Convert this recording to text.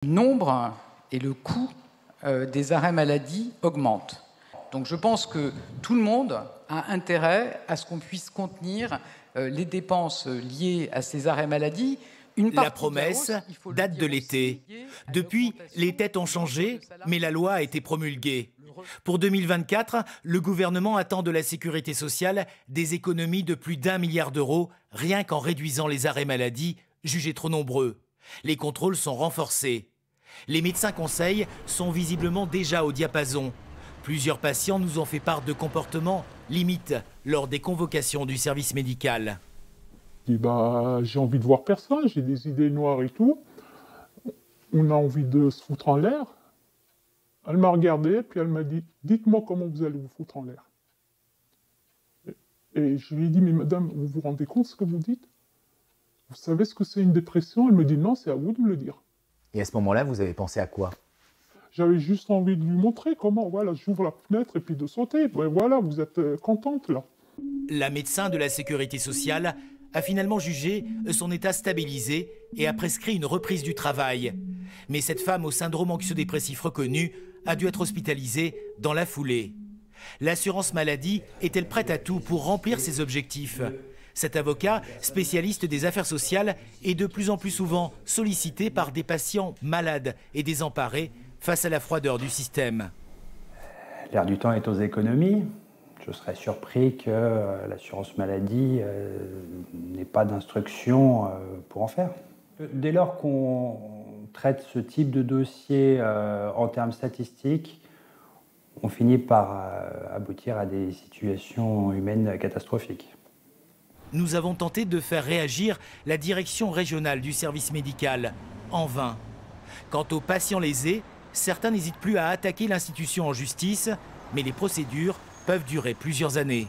Le nombre et le coût des arrêts maladie augmentent. Donc je pense que tout le monde a intérêt à ce qu'on puisse contenir les dépenses liées à ces arrêts maladie. La promesse date de l'été. Depuis, les têtes ont changé, mais la loi a été promulguée. Pour 2024, le gouvernement attend de la sécurité sociale des économies de plus d'1 milliard d'euros, rien qu'en réduisant les arrêts maladie, jugés trop nombreux. Les contrôles sont renforcés. Les médecins conseils sont visiblement déjà au diapason. Plusieurs patients nous ont fait part de comportements limites lors des convocations du service médical. Je dis, j'ai envie de voir personne, j'ai des idées noires et tout. On a envie de se foutre en l'air. Elle m'a regardé, puis elle m'a dit, dites-moi comment vous allez vous foutre en l'air. Et je lui ai dit, mais madame, vous vous rendez compte de ce que vous dites? Vous savez ce que c'est une dépression? Elle me dit, non, c'est à vous de me le dire. Et à ce moment-là, vous avez pensé à quoi? J'avais juste envie de lui montrer comment, voilà, j'ouvre la fenêtre et puis de sauter. Ben voilà, vous êtes contente là. La médecin de la sécurité sociale a finalement jugé son état stabilisé et a prescrit une reprise du travail. Mais cette femme au syndrome anxio-dépressif reconnu a dû être hospitalisée dans la foulée. L'assurance maladie est-elle prête à tout pour remplir ses objectifs? Cet avocat, spécialiste des affaires sociales, est de plus en plus souvent sollicité par des patients malades et désemparés face à la froideur du système. L'air du temps est aux économies. Je serais surpris que l'assurance maladie n'ait pas d'instruction pour en faire. Dès lors qu'on traite ce type de dossier en termes statistiques, on finit par aboutir à des situations humaines catastrophiques. Nous avons tenté de faire réagir la direction régionale du service médical, en vain. Quant aux patients lésés, certains n'hésitent plus à attaquer l'institution en justice, mais les procédures peuvent durer plusieurs années.